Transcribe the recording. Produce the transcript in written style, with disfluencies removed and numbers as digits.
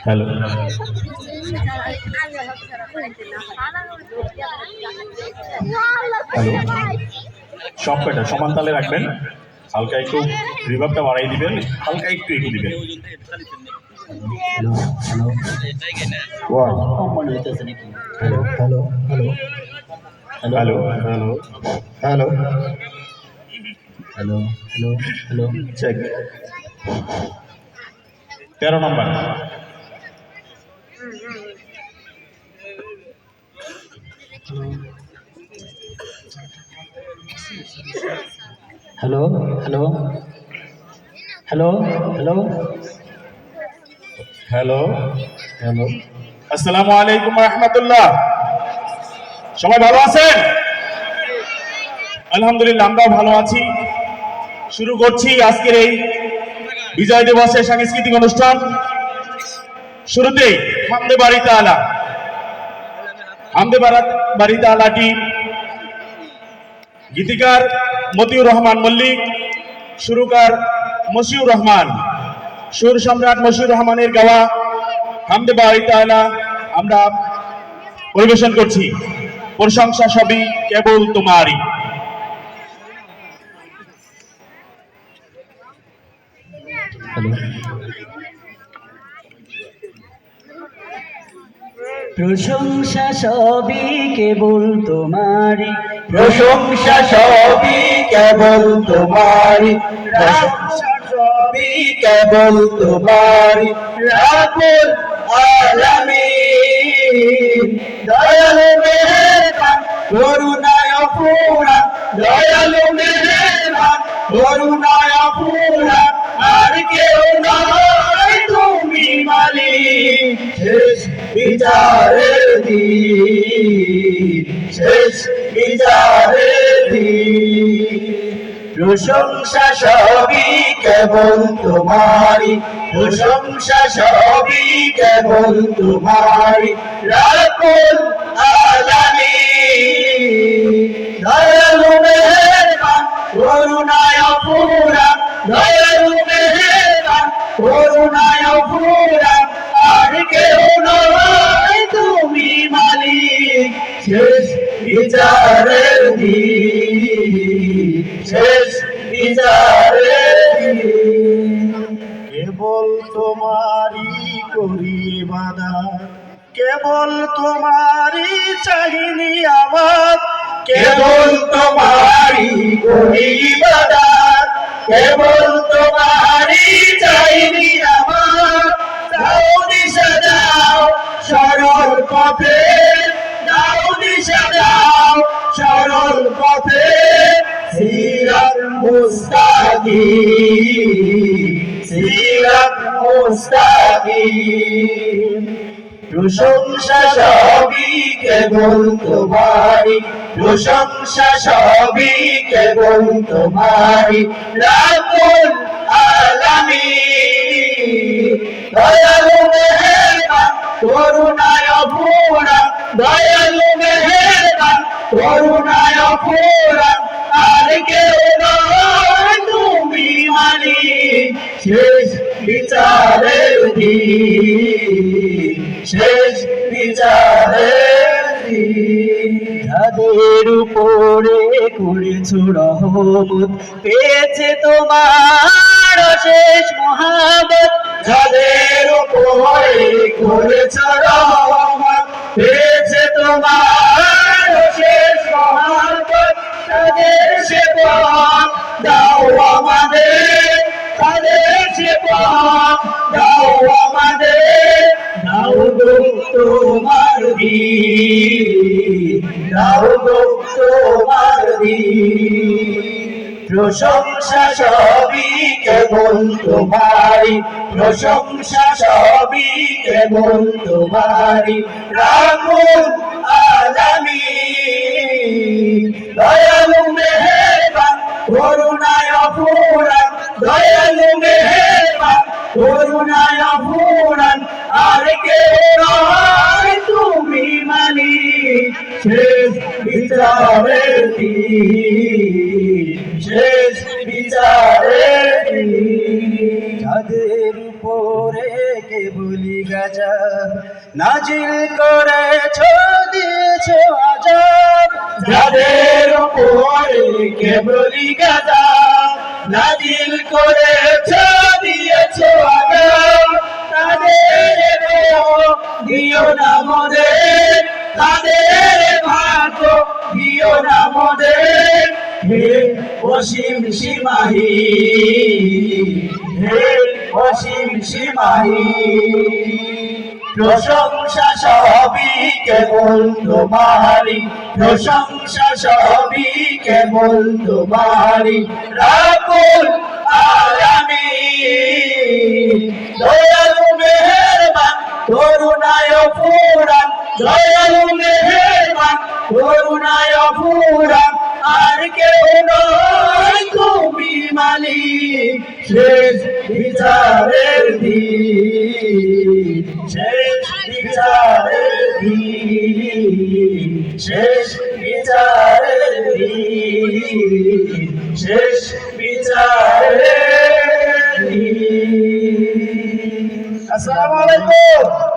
Hello. Hello, সব কয়টা সমান তালে রাখবেন। হালকা একটু রিভাবটা বাড়াই দিবেন, হালকা একটু একটু দিবেন। হ্যালো হ্যালো ওয়াও কম্পানি হইতেছে নাকি? Hello hello hello hello hello hello hello hello hello check. 13 number. Hello hello hello hello hello, hello আসসালামু আলাইকুম রহমতুল্লাহ। সবাই ভালো আছেন? আলহামদুলিল্লাহ, আমরাও ভালো আছি। শুরু করছি আজকের এই বিজয় দিবসের সাংস্কৃতিক অনুষ্ঠান। শুরুতেই হামদে বাড়ি তাআলা, হামদে বাড়ি তাআলাটি গীতিকার মতিউর রহমান মল্লিক, সুরকার মশিউর রহমান, সুর সম্রাট মশিউর রহমানের গাওয়া হামদে বাড়ি তাআলা আমরা পরিবেশন করছি। প্রশংসা সবই কেবল তোমারই। হ্যালো প্রশংসা সবই কেবল তোমারই, প্রশংসা সবই কেবল তোমারই, প্রশংসা সবই কেবল তোমারই, রাব্বুল আলামিন। দয়ালু মেহেরবান করুণায় অফুরান, দয়ালু মেহেরবান করুণায় অফুরান, আর কেউ নয় তুমি মালিক। শেষ বিচারের দিন, শেষ বিচারের দিন, প্রশংসা সবই কেবল তোমারই, প্রশংসা সবই কেবল তোমারই, রাব্বুল আলামিন। দয়ালু মেহেরবান করুণায় অফুরান, দয়ালু মেহেরবান করুণায় অফুরান, আর কেউ নয় তুমি মালিক। শেষ বিচারের দিন, শেষ বিচারের দিন, কেবল তোমারই করি ইবাদত, কেবল তোমারই চাহিনি আবাদ, কেবল তোমারই করি ইবাদত, কেবল তোমারই চাহিনি আবাদ। দাও দিশা দাও সরল পথে, দাও দিশা দাও সরল পথে, সিরাত মুস্তাকিম, সিরাত মুস্তাকিম, প্রশংসা সবই কেবল তোমারই, প্রশংসা সবই কেবল তোমারই, রাব্বুল আলামিন। দয়ালু মেহেরবান করুণায় অফুরান, দয়ালু মেহেরবান করুণায় অফুরান, আর কেউ নয় তুমি মালিক। শেষ বিচারের দিন, শেষ বিচারের দিন, যাদের উপরে করেছো রহমত, পেয়েছে তোমার অশেষ মহাবত, যাদের উপরে করেছো রহমত, পেয়েছে তোমার অশেষ মহাবত, তাদের সেবক দাও আমাদের, তাদের সেবক দাও আমাদের, দাও গো তোমার দিন, দাও গো তোমার দিন, প্রশংসা সবই কেবল তোমারই, প্রশংসা সবই কেবল তোমারই, রাব্বুল আলামিন। দয়ালু মেহেরবান করুণায় অফুরান, দয়ালু মেহেরবান করুণায় অফুরান, আর কেউ নয় তুমি মালিক। শেষ বিচারের দিন, শেষ বিচারের দিন। যাদের উপরে কেবলি গজব নাজিল করেছ দিয়েছ আজাব, যাদের উপরে কেবলি গজব নাজিল করেছ দিয়েছ আজাব, তাদের দিও না মোদের, তাদের ভাগ্য দিও না মোদের। হে অসীম সীমাহি, হে অসীম সীমাহি, প্রশংসা সবই কেবল তোমারি, প্রশংসা সবই কেবল তোমারি। রাব্বুল আলামিন দয়ালু মেহেরবান করুণায় ফুরান, দয়ালু মেহেরবান করুণায় ফুরান। আর কেউ নয় তুমি মালিক, শেষ বিচারের দিন, শেষ বিচারের দিন, শেষ বিচারের দিন, শেষ বিচারের দিন। আসসালামু আলাইকুম।